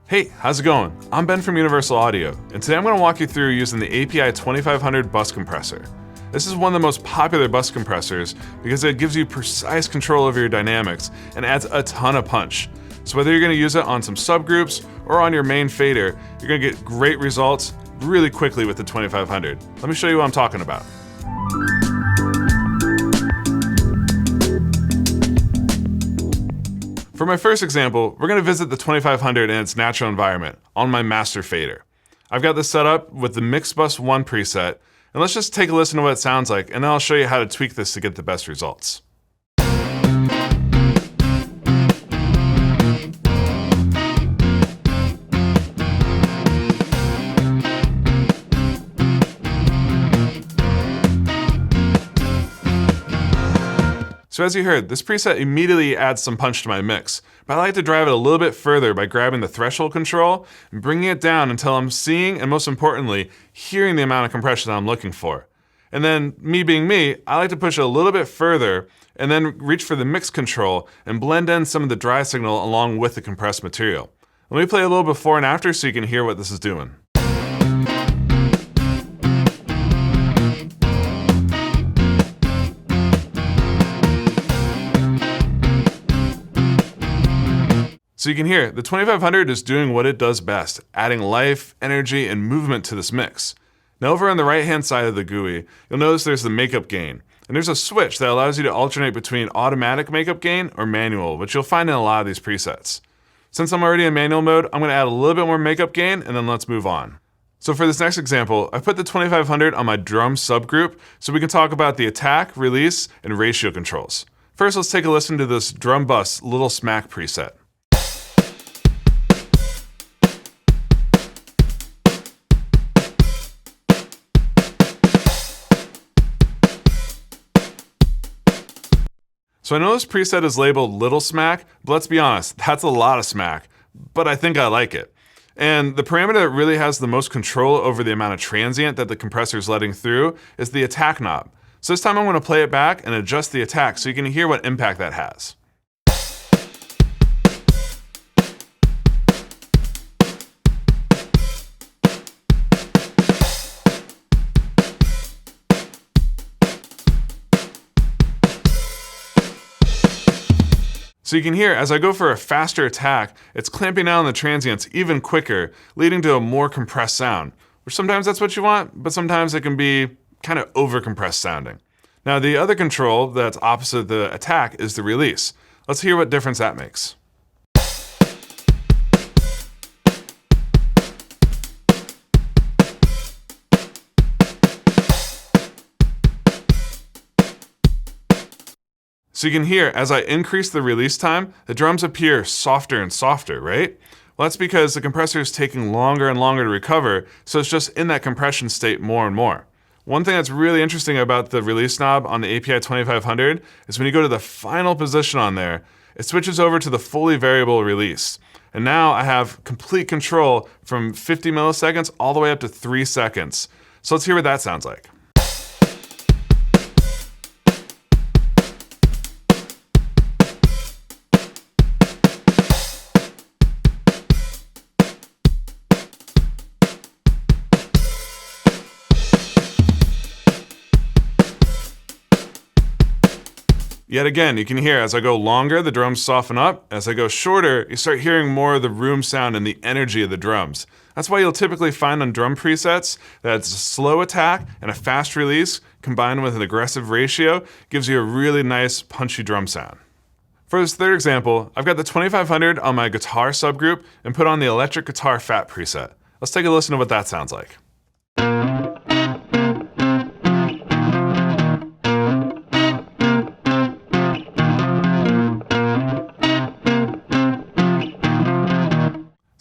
Hey, how's it going? I'm Ben from Universal Audio, and today I'm going to walk you through using the API 2500 bus compressor. This is one of the most popular bus compressors because it gives you precise control over your dynamics and adds a ton of punch. So whether you're going to use it on some subgroups or on your main fader, you're going to get great results really quickly with the 2500. Let me show you what I'm talking about. For my first example, we're going to visit the 2500 in its natural environment on my master fader. I've got this set up with the Mix Bus 1 preset, and let's just take a listen to what it sounds like, and then I'll show you how to tweak this to get the best results. So as you heard, this preset immediately adds some punch to my mix, but I like to drive it a little bit further by grabbing the threshold control and bringing it down until I'm seeing, and most importantly, hearing the amount of compression that I'm looking for. And then, me being me, I like to push it a little bit further and then reach for the mix control and blend in some of the dry signal along with the compressed material. Let me play a little before and after so you can hear what this is doing. So you can hear, the 2500 is doing what it does best, adding life, energy, and movement to this mix. Now over on the right-hand side of the GUI, you'll notice there's the makeup gain. And there's a switch that allows you to alternate between automatic makeup gain or manual, which you'll find in a lot of these presets. Since I'm already in manual mode, I'm going to add a little bit more makeup gain, and then let's move on. So for this next example, I've put the 2500 on my drum subgroup so we can talk about the attack, release, and ratio controls. First, let's take a listen to this drum bus little smack preset. So I know this preset is labeled Little Smack, but let's be honest, that's a lot of smack, but I think I like it. And the parameter that really has the most control over the amount of transient that the compressor is letting through is the attack knob. So this time I'm going to play it back and adjust the attack so you can hear what impact that has. So you can hear, as I go for a faster attack, it's clamping down on the transients even quicker, leading to a more compressed sound, which sometimes that's what you want, but sometimes it can be kind of over-compressed sounding. Now the other control that's opposite the attack is the release. Let's hear what difference that makes. So you can hear, as I increase the release time, the drums appear softer and softer, right? Well, that's because the compressor is taking longer and longer to recover, so it's just in that compression state more and more. One thing that's really interesting about the release knob on the API 2500 is when you go to the final position on there, it switches over to the fully variable release. And now I have complete control from 50 milliseconds all the way up to 3 seconds. So let's hear what that sounds like. Yet again, you can hear as I go longer, the drums soften up. As I go shorter, you start hearing more of the room sound and the energy of the drums. That's why you'll typically find on drum presets that it's a slow attack and a fast release combined with an aggressive ratio gives you a really nice punchy drum sound. For this third example, I've got the 2500 on my guitar subgroup and put on the electric guitar fat preset. Let's take a listen to what that sounds like.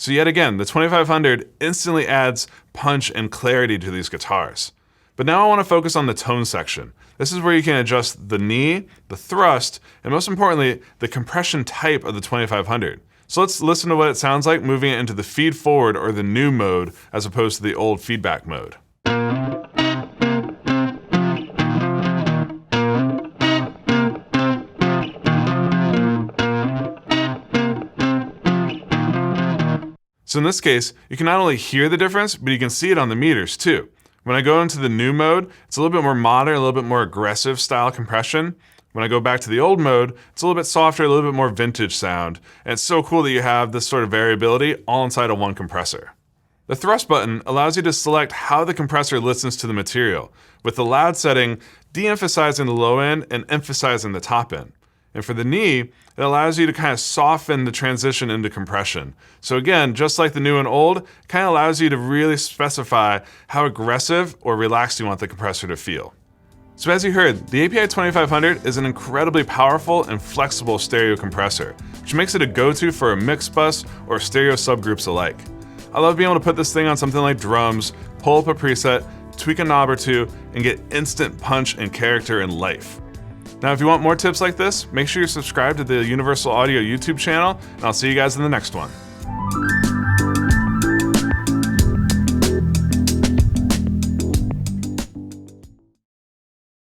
So yet again, the 2500 instantly adds punch and clarity to these guitars. But now I want to focus on the tone section. This is where you can adjust the knee, the thrust, and most importantly, the compression type of the 2500. So let's listen to what it sounds like moving it into the feed forward or the new mode as opposed to the old feedback mode. So in this case, you can not only hear the difference, but you can see it on the meters too. When I go into the new mode, it's a little bit more modern, a little bit more aggressive style compression. When I go back to the old mode, it's a little bit softer, a little bit more vintage sound. And it's so cool that you have this sort of variability all inside of one compressor. The thrust button allows you to select how the compressor listens to the material, with the loud setting de-emphasizing the low end and emphasizing the top end. And for the knee, it allows you to kind of soften the transition into compression. So again, just like the new and old, it kind of allows you to really specify how aggressive or relaxed you want the compressor to feel. So as you heard, the API 2500 is an incredibly powerful and flexible stereo compressor, which makes it a go-to for a mix bus or stereo subgroups alike. I love being able to put this thing on something like drums, pull up a preset, tweak a knob or two, and get instant punch and character and life. Now, if you want more tips like this, make sure you subscribe to the Universal Audio YouTube channel, and I'll see you guys in the next one.